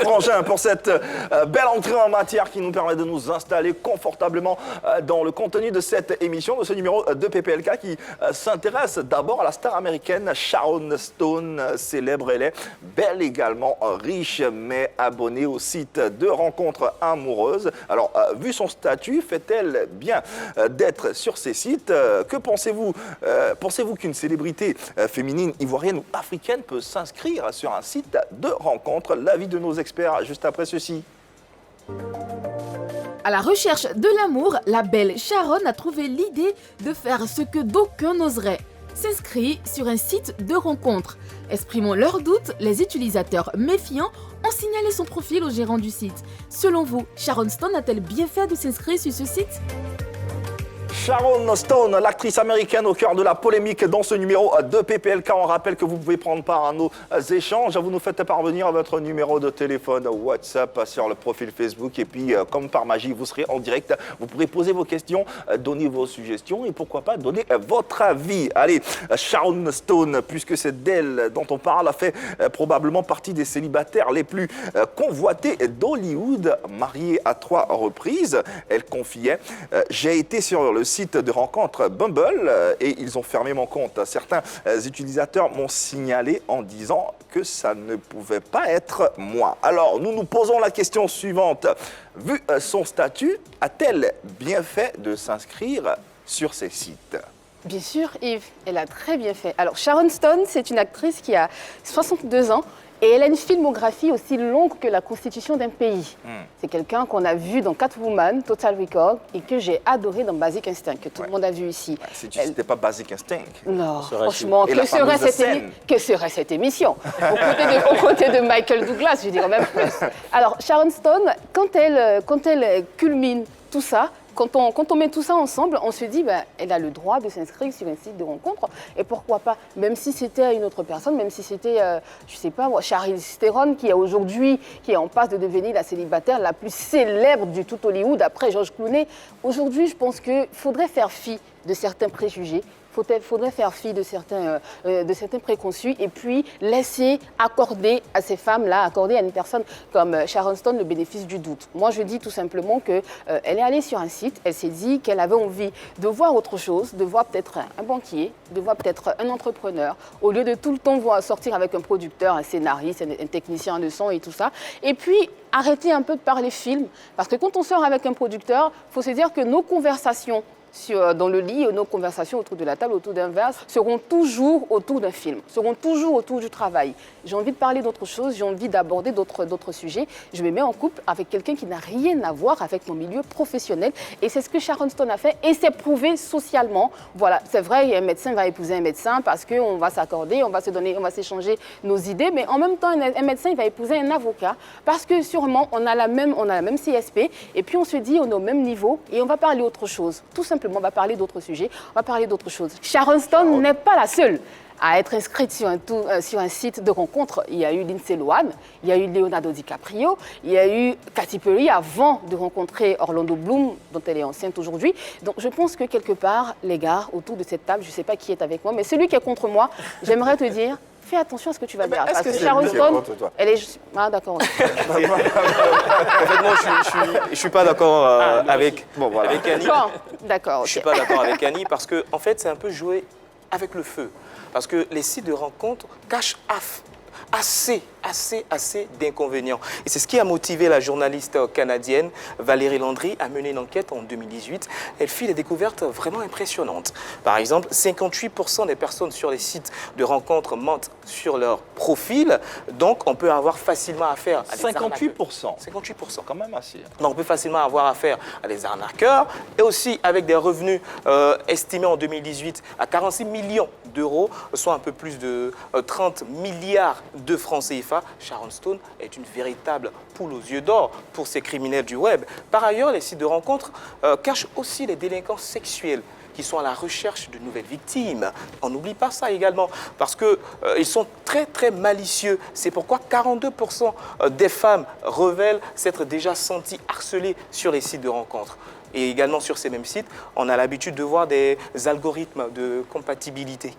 Frangin, pour cette belle entrée en matière qui nous permet de nous installer confortablement dans le contenu de cette émission, de ce numéro de PPLK qui s'intéresse d'abord à la star américaine Sharon Stone, célèbre elle est, belle également, riche mais abonnée au site de rencontres amoureuses. Alors, vu son statut, fait-elle bien d'être sur ces sites? Que pensez-vous? Pensez-vous qu'une célébrité féminine, ivoirienne ou africaine peut s'inscrire sur un site de rencontres? L'avis de nos experts juste après ceci. À la recherche de l'amour, la belle Sharon a trouvé l'idée de faire ce que d'aucuns n'oseraient. S'inscrire sur un site de rencontres. Exprimant leurs doutes, les utilisateurs méfiants ont signalé son profil au gérant du site. Selon vous, Sharon Stone a-t-elle bien fait de s'inscrire sur ce site ? Sharon Stone, l'actrice américaine au cœur de la polémique dans ce numéro de PPLK. On rappelle que vous pouvez prendre part à nos échanges. Vous nous faites parvenir votre numéro de téléphone WhatsApp sur le profil Facebook. Et puis, comme par magie, vous serez en direct. Vous pourrez poser vos questions, donner vos suggestions et pourquoi pas donner votre avis. Allez, Sharon Stone, puisque c'est d'elle dont on parle, a fait probablement partie des célibataires les plus convoités d'Hollywood. Mariée à 3 reprises, elle confiait « J'ai été sur le site de rencontre Bumble et ils ont fermé mon compte. Certains utilisateurs m'ont signalé en disant que ça ne pouvait pas être moi. » Alors, nous nous posons la question suivante. Vu son statut, a-t-elle bien fait de s'inscrire sur ces sites? Bien sûr, Yves, elle a très bien fait. Alors, Sharon Stone, c'est une actrice qui a 62 ans. Et elle a une filmographie aussi longue que la constitution d'un pays. C'est quelqu'un qu'on a vu dans Catwoman, Total Recall, et que j'ai adoré dans Basic Instinct, que tout le monde a vu ici. Si tu n'étais pas Basic Instinct. Non, franchement, que serait cette émission aux côtés de Michael Douglas, je dirais même plus. Alors, Sharon Stone, quand elle culmine tout ça, quand on met tout ça ensemble, on se dit elle a le droit de s'inscrire sur un site de rencontre. Et pourquoi pas, même si c'était une autre personne, même si c'était, je sais pas moi, Charlize Theron, qui est en passe de devenir la célibataire la plus célèbre du tout Hollywood, après George Clooney. Aujourd'hui, je pense qu'il faudrait faire fi de certains préjugés. Faudrait faire fi de certains préconçus et puis laisser accorder à ces femmes-là, accorder à une personne comme Sharon Stone le bénéfice du doute. Moi, je dis tout simplement qu'elle est allée sur un site, elle s'est dit qu'elle avait envie de voir autre chose, de voir peut-être un banquier, de voir peut-être un entrepreneur, au lieu de tout le temps sortir avec un producteur, un scénariste, un technicien de son et tout ça. Et puis, arrêter un peu de parler film, parce que quand on sort avec un producteur, il faut se dire que nos conversations dans le lit, nos conversations autour de la table, autour d'un verre, seront toujours autour d'un film, seront toujours autour du travail. J'ai envie de parler d'autre chose, j'ai envie d'aborder d'autres sujets. Je me mets en couple avec quelqu'un qui n'a rien à voir avec mon milieu professionnel. Et c'est ce que Sharon Stone a fait et c'est prouvé socialement. Voilà, c'est vrai, un médecin va épouser un médecin parce qu'on va s'accorder, on va s'échanger nos idées. Mais en même temps, un médecin il va épouser un avocat parce que sûrement, on a la même CSP. Et puis, on se dit, on est au même niveau et on va parler autre chose. Tout simplement. On va parler d'autres sujets, on va parler d'autres choses. Sharon Stone n'est pas la seule à être inscrite sur un site de rencontre. Il y a eu Lindsay Lohan, il y a eu Leonardo DiCaprio, il y a eu Katy Perry avant de rencontrer Orlando Bloom, dont elle est enceinte aujourd'hui. Donc je pense que quelque part, les gars, autour de cette table, je ne sais pas qui est avec moi, mais celui qui est contre moi, j'aimerais te dire... Fais attention à ce que tu vas dire. Parce que Sharon Stone, elle est... Ah, d'accord. En fait, moi, je ne suis pas d'accord avec Annie. D'accord. Je ne suis pas d'accord avec Annie parce que, en fait, c'est un peu jouer avec le feu. Parce que les sites de rencontres cachent assez d'inconvénients. Et c'est ce qui a motivé la journaliste canadienne Valérie Landry à mener une enquête en 2018. Elle fit des découvertes vraiment impressionnantes. Par exemple, 58% des personnes sur les sites de rencontres mentent sur leur profil. Donc, on peut avoir facilement affaire à des 58%. 58%. Quand même assez. Donc, on peut facilement avoir affaire à des arnaqueurs et aussi avec des revenus estimés en 2018 à 46 millions d'euros, soit un peu plus de 30 milliards de francs CFA. Sharon Stone est une véritable poule aux yeux d'or pour ces criminels du web. Par ailleurs, les sites de rencontres cachent aussi les délinquants sexuels qui sont à la recherche de nouvelles victimes. On n'oublie pas ça également, parce qu'ils sont très malicieux. C'est pourquoi 42% des femmes révèlent s'être déjà senties harcelées sur les sites de rencontres. Et également sur ces mêmes sites, on a l'habitude de voir des algorithmes de compatibilité.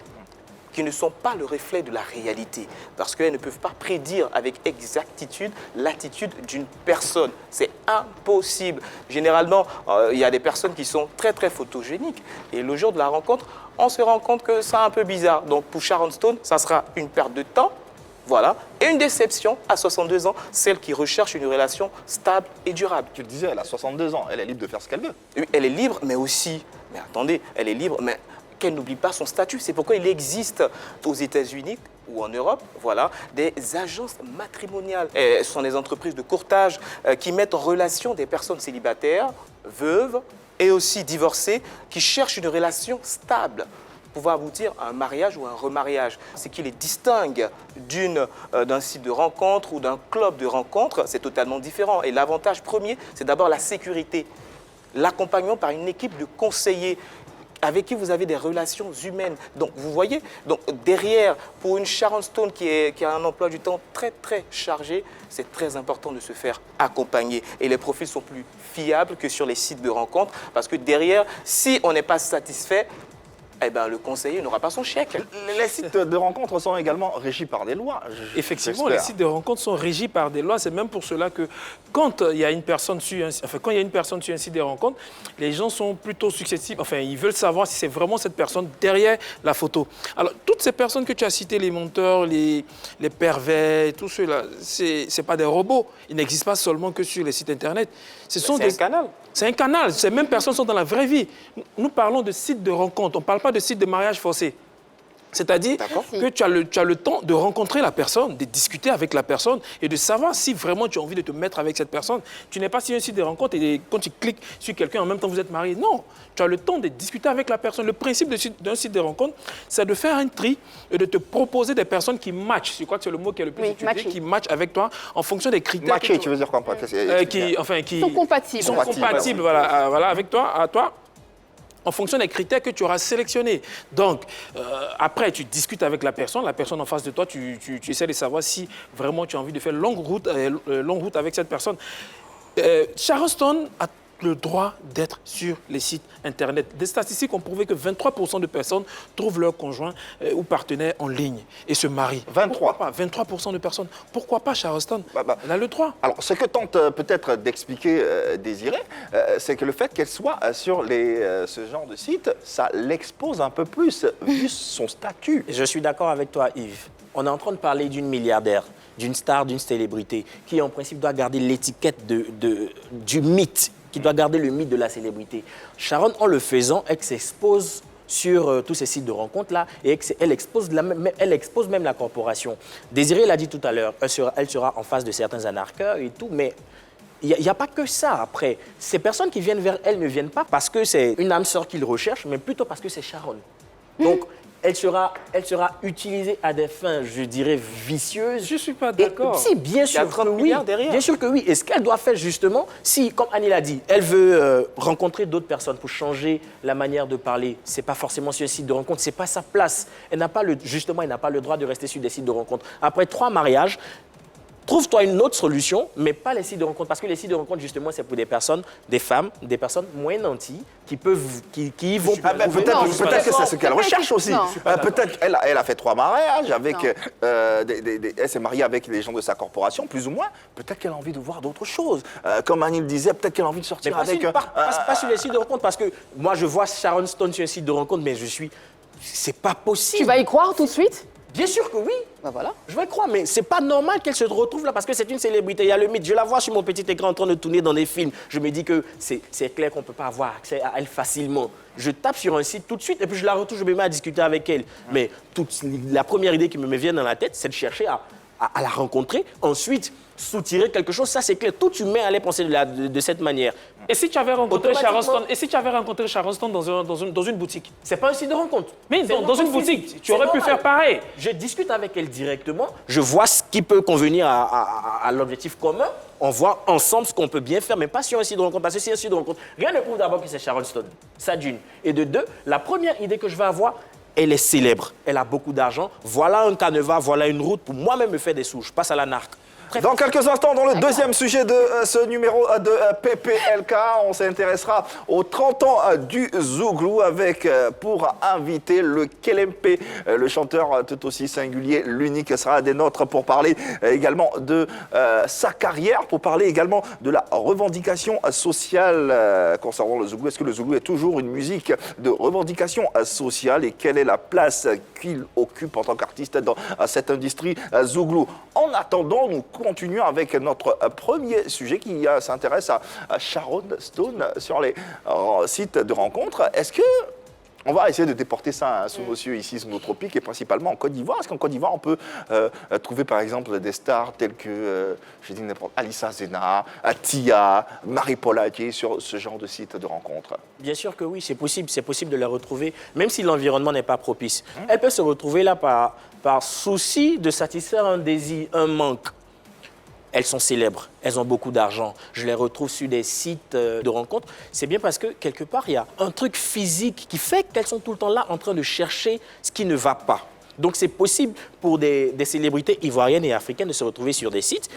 qui ne sont pas le reflet de la réalité. Parce qu'elles ne peuvent pas prédire avec exactitude l'attitude d'une personne. C'est impossible. Généralement, il y a des personnes qui sont très très photogéniques. Et le jour de la rencontre, on se rend compte que c'est un peu bizarre. Donc pour Sharon Stone, ça sera une perte de temps. Voilà. Et une déception à 62 ans, celle qui recherche une relation stable et durable. Tu le disais, elle a 62 ans, elle est libre de faire ce qu'elle veut. Oui, elle est libre, mais aussi, mais attendez, elle est libre, mais qu'elle n'oublie pas son statut. C'est pourquoi il existe aux États-Unis ou en Europe, voilà, des agences matrimoniales. Et ce sont des entreprises de courtage qui mettent en relation des personnes célibataires, veuves et aussi divorcées, qui cherchent une relation stable, pouvoir aboutir à un mariage ou un remariage. Ce qui les distingue d'un site de rencontre ou d'un club de rencontre, c'est totalement différent. Et l'avantage premier, c'est d'abord la sécurité. L'accompagnement par une équipe de conseillers avec qui vous avez des relations humaines. Donc, vous voyez, donc, derrière, pour une Sharon Stone qui a un emploi du temps très, très chargé, c'est très important de se faire accompagner. Et les profils sont plus fiables que sur les sites de rencontre parce que derrière, si on n'est pas satisfait, eh ben, le conseiller n'aura pas son chèque. Les sites de rencontres sont également régis par des lois. Effectivement, les sites de rencontres sont régis par des lois. C'est même pour cela que quand il y a une personne sur un site de rencontre, les gens sont plutôt susceptibles, enfin, ils veulent savoir si c'est vraiment cette personne derrière la photo. Alors, toutes ces personnes que tu as citées, les menteurs, les pervers, tout cela, c'est pas des robots. Ils n'existent pas seulement que sur les sites Internet. C'est un canal. C'est un canal. Ces mêmes personnes sont dans la vraie vie. Nous parlons de sites de rencontre. On ne parle pas de sites de mariage forcé. C'est-à-dire que tu as le temps de rencontrer la personne, de discuter avec la personne et de savoir si vraiment tu as envie de te mettre avec cette personne. Tu n'es pas sur un site de rencontre et quand tu cliques sur quelqu'un, en même temps vous êtes marié. Non, tu as le temps de discuter avec la personne. Le principe d'un site de rencontre, c'est de faire un tri et de te proposer des personnes qui matchent. Je crois que c'est le mot qui est le plus utilisé, qui matchent avec toi en fonction des critères. Matcher, tu veux dire quoi? Qui sont compatibles. Qui sont compatibles, voilà, avec toi, à toi. En fonction des critères que tu auras sélectionnés. Donc, après, tu discutes avec la personne en face de toi, tu essaies de savoir si vraiment tu as envie de faire longue route avec cette personne. Sharon Stone a le droit d'être sur les sites Internet. Des statistiques ont prouvé que 23% de personnes trouvent leur conjoint ou partenaire en ligne et se marient. 23 pas 23% de personnes. Pourquoi pas Sharon Stone? Elle a le droit. Alors, ce que tente peut-être d'expliquer Désiré, c'est que le fait qu'elle soit sur ce genre de site, ça l'expose un peu plus, vu son statut. Je suis d'accord avec toi, Yves. On est en train de parler d'une milliardaire, d'une star, d'une célébrité, qui en principe doit garder l'étiquette du mythe, qui doit garder le mythe de la célébrité. Sharon, en le faisant, elle s'expose sur tous ces sites de rencontres-là et elle expose même la corporation. Désiré l'a dit tout à l'heure, elle sera en face de certains anarcheurs et tout, mais il n'y a pas que ça après. Ces personnes qui viennent vers elle ne viennent pas parce que c'est une âme sœur qu'ils recherchent, mais plutôt parce que c'est Sharon. Donc, elle sera utilisée à des fins, je dirais, vicieuses. Je ne suis pas d'accord. Si, bien sûr que oui. Bien sûr que oui. Et ce qu'elle doit faire, justement, si, comme Annie l'a dit, elle veut rencontrer d'autres personnes pour changer la manière de parler, ce n'est pas forcément sur un site de rencontre, ce n'est pas sa place. Elle n'a pas le droit de rester sur des sites de rencontre. Après 3 mariages, trouve-toi une autre solution, mais pas les sites de rencontre. Parce que les sites de rencontre, justement, c'est pour des personnes, des femmes, des personnes moins nanties, qui vont... Peut-être que c'est ce qu'elle recherche aussi. Peut-être qu'elle a fait 3 mariages, elle s'est mariée avec des gens de sa corporation, plus ou moins. Peut-être qu'elle a envie de voir d'autres choses. Comme Annie le disait, peut-être qu'elle a envie de sortir avec... Pas sur les sites de rencontre, parce que moi, je vois Sharon Stone sur un site de rencontre, mais c'est pas possible. Tu vas y croire tout de suite? Bien sûr que oui. Ben voilà. Je vais croire, mais c'est pas normal qu'elle se retrouve là parce que c'est une célébrité. Il y a le mythe. Je la vois sur mon petit écran en train de tourner dans des films. Je me dis que c'est clair qu'on ne peut pas avoir accès à elle facilement. Je tape sur un site tout de suite et puis je la retrouve, je me mets à discuter avec elle. Mais la première idée qui me vient dans la tête, c'est de chercher à la rencontrer. Ensuite, soutirer quelque chose, ça c'est clair. Tout humain allait penser de cette manière. Et si tu avais rencontré Sharon Stone dans une boutique? C'est pas un site de rencontre. Mais dans une boutique, tu aurais pu faire pareil. Je discute avec elle directement, je vois ce qui peut convenir à l'objectif commun, on voit ensemble ce qu'on peut bien faire, mais pas sur un site de rencontre. Parce que si un site de rencontre, rien ne prouve d'abord que c'est Sharon Stone. Ça d'une. Et de deux, la première idée que je vais avoir, elle est célèbre, elle a beaucoup d'argent. Voilà un canevas, voilà une route pour moi-même me faire des sous. Je passe à la narque. Dans quelques instants, dans le deuxième sujet de ce numéro de PPLK, on s'intéressera aux 30 ans du Zouglou avec pour invité le Kelempe, le chanteur tout aussi singulier, l'unique sera des nôtres pour parler également de sa carrière, pour parler également de la revendication sociale concernant le Zouglou. Est-ce que le Zouglou est toujours une musique de revendication sociale et quelle est la place qu'il occupe en tant qu'artiste dans cette industrie Zouglou? En attendant, nous continuons avec notre premier sujet qui s'intéresse à Sharon Stone sur les sites de rencontres. Est-ce que on va essayer de déporter ça sous nos cieux ici, sous nos tropiques, et principalement en Côte d'Ivoire? Est-ce qu'en Côte d'Ivoire, on peut trouver par exemple des stars telles que, je dis n'importe, Alissa Zena, Tia, Marie-Paul Adjé sur ce genre de site de rencontres? Bien sûr que oui, c'est possible de les retrouver, même si l'environnement n'est pas propice. Elles peuvent se retrouver là par souci de satisfaire un désir, un manque. Elles sont célèbres, elles ont beaucoup d'argent. Je les retrouve sur des sites de rencontres. C'est bien parce que quelque part, il y a un truc physique qui fait qu'elles sont tout le temps là en train de chercher ce qui ne va pas. Donc c'est possible pour des célébrités ivoiriennes et africaines de se retrouver sur des sites.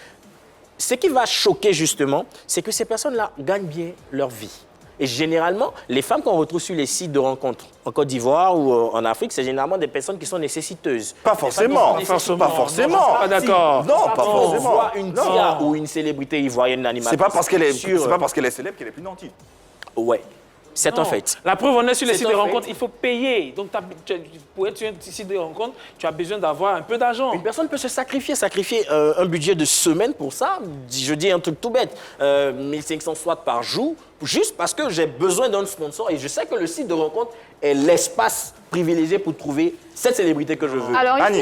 Ce qui va choquer justement, c'est que ces personnes-là gagnent bien leur vie. Et généralement, les femmes qu'on retrouve sur les sites de rencontres en Côte d'Ivoire ou en Afrique, c'est généralement des personnes qui sont nécessiteuses. Pas forcément. Pas forcément. Pas d'accord. Non, pas On forcément. voit une Tia ou une célébrité ivoirienne animatrice. C'est pas parce qu'elle est, sur- c'est pas parce qu'elle est célèbre qu'elle est plus nantie. Ouais, c'est un Non. fait. La preuve, on est sur les C'est sites de un fait. rencontres, il faut payer. Donc, pour être sur un site de rencontre, tu as besoin d'avoir un peu d'argent. Une personne peut se sacrifier un budget de semaine pour ça. Je dis un truc tout bête, 1500 soit par jour, juste parce que j'ai besoin d'un sponsor et je sais que le site de rencontre est l'espace privilégié pour trouver cette célébrité que je veux. Alors Annie.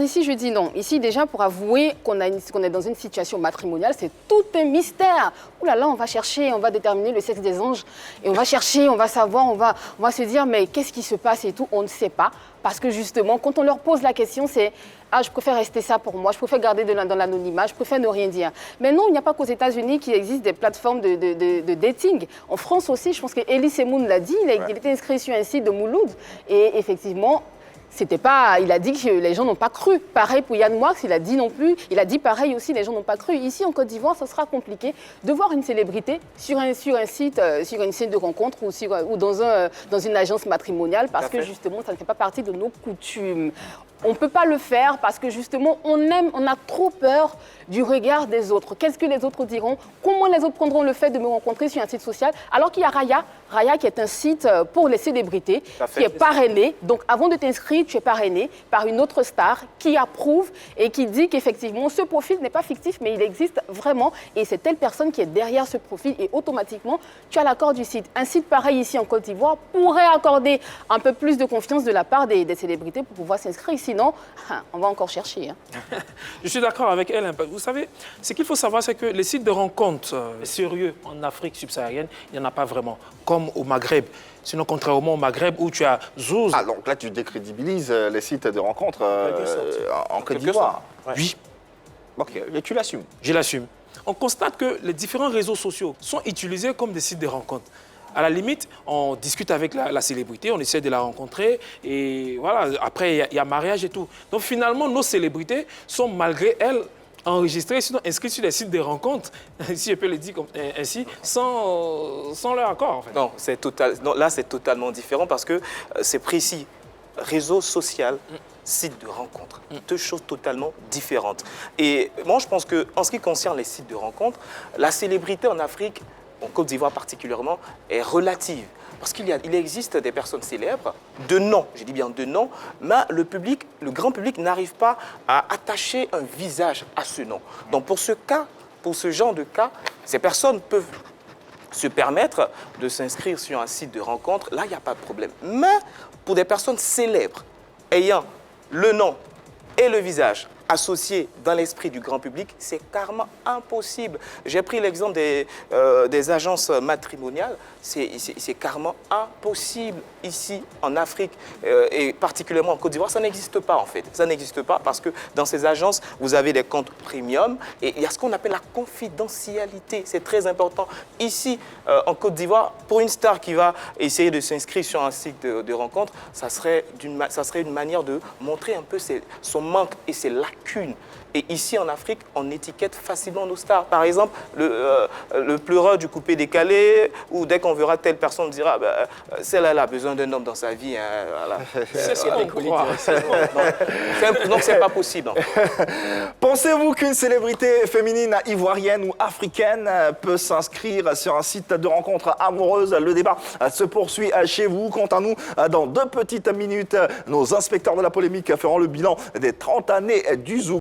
ici, je dis non. Ici, déjà, pour avouer qu'on est dans une situation matrimoniale, c'est tout un mystère. Ouh là là, on va chercher, on va déterminer le sexe des anges. Et on va chercher, on va savoir, on va se dire, mais qu'est-ce qui se passe et tout. On ne sait pas. Parce que justement, quand on leur pose la question, c'est « Ah, je préfère rester ça pour moi, je préfère garder dans l'anonymat, je préfère ne rien dire. » Mais non, il n'y a pas qu'aux États-Unis qu'il existe des plateformes de dating. En France aussi, je pense qu'Elie Semoun l'a dit, il était inscrit sur un site de Mouloud. Et effectivement, il a dit que les gens n'ont pas cru. Pareil pour Yann Moix, il a dit non plus. Il a dit pareil aussi, les gens n'ont pas cru. Ici, en Côte d'Ivoire, ça sera compliqué de voir une célébrité sur un site de rencontre ou dans une agence matrimoniale parce que justement, ça ne fait pas partie de nos coutumes. On ne peut pas le faire parce que justement, on a trop peur du regard des autres. Qu'est-ce que les autres diront? Comment les autres prendront le fait de me rencontrer sur un site social? Alors qu'il y a Raya qui est un site pour les célébrités, qui est parrainé. Donc avant de t'inscrire, tu es parrainé par une autre star qui approuve et qui dit qu'effectivement, ce profil n'est pas fictif, mais il existe vraiment. Et c'est telle personne qui est derrière ce profil et automatiquement, tu as l'accord du site. Un site pareil ici en Côte d'Ivoire pourrait accorder un peu plus de confiance de la part des célébrités pour pouvoir s'inscrire. Sinon, on va encore chercher. Je suis d'accord avec elle. Vous savez, ce qu'il faut savoir, c'est que les sites de rencontres sérieux en Afrique subsaharienne, il n'y en a pas vraiment, comme au Maghreb. Sinon, contrairement au Maghreb, où tu as Zouz. Ah, donc là, tu décrédibilises les sites de rencontres en Côte Quelque d'Ivoire. sorte. Oui, Ok, et tu l'assumes. je l'assume. On constate que les différents réseaux sociaux sont utilisés comme des sites de rencontres. À la limite, on discute avec la célébrité, on essaie de la rencontrer et voilà, après il y a mariage et tout. Donc finalement, nos célébrités sont malgré elles enregistrées, sinon inscrites sur des sites de rencontres, si je peux le dire ainsi, sans leur accord en fait. Non, là, c'est totalement différent parce que c'est précis. Réseau social, site de rencontre. Deux choses totalement différentes. Et moi, je pense qu'en ce qui concerne les sites de rencontre, la célébrité en Afrique, en Côte d'Ivoire particulièrement, est relative. Parce qu'il existe des personnes célèbres, de nom, je dis bien de nom, mais le grand public n'arrive pas à attacher un visage à ce nom. Donc pour ce genre de cas, ces personnes peuvent se permettre de s'inscrire sur un site de rencontre, là, il n'y a pas de problème. Mais pour des personnes célèbres, ayant le nom et le visage associés dans l'esprit du grand public, c'est carrément impossible. J'ai pris l'exemple des agences matrimoniales, c'est carrément impossible ici en Afrique et particulièrement en Côte d'Ivoire, ça n'existe pas en fait. Ça n'existe pas parce que dans ces agences, vous avez des comptes premium et il y a ce qu'on appelle la confidentialité, c'est très important. Ici, en Côte d'Ivoire, pour une star qui va essayer de s'inscrire sur un site de rencontre, ça serait une manière de montrer un peu son manque et ses lacunes. Et ici, en Afrique, on étiquette facilement nos stars. Par exemple, le pleureur du coupé-décalé, ou dès qu'on verra telle personne, on dira bah, celle-là, elle a besoin d'un homme dans sa vie. Hein, voilà. C'est ce qu'on croit. Donc, c'est pas possible. Pensez-vous qu'une célébrité féminine ivoirienne ou africaine peut s'inscrire sur un site de rencontre amoureuse? Le débat se poursuit chez vous. Quant à nous, dans 2 petites minutes, nos inspecteurs de la polémique feront le bilan des 30 années du Zouk.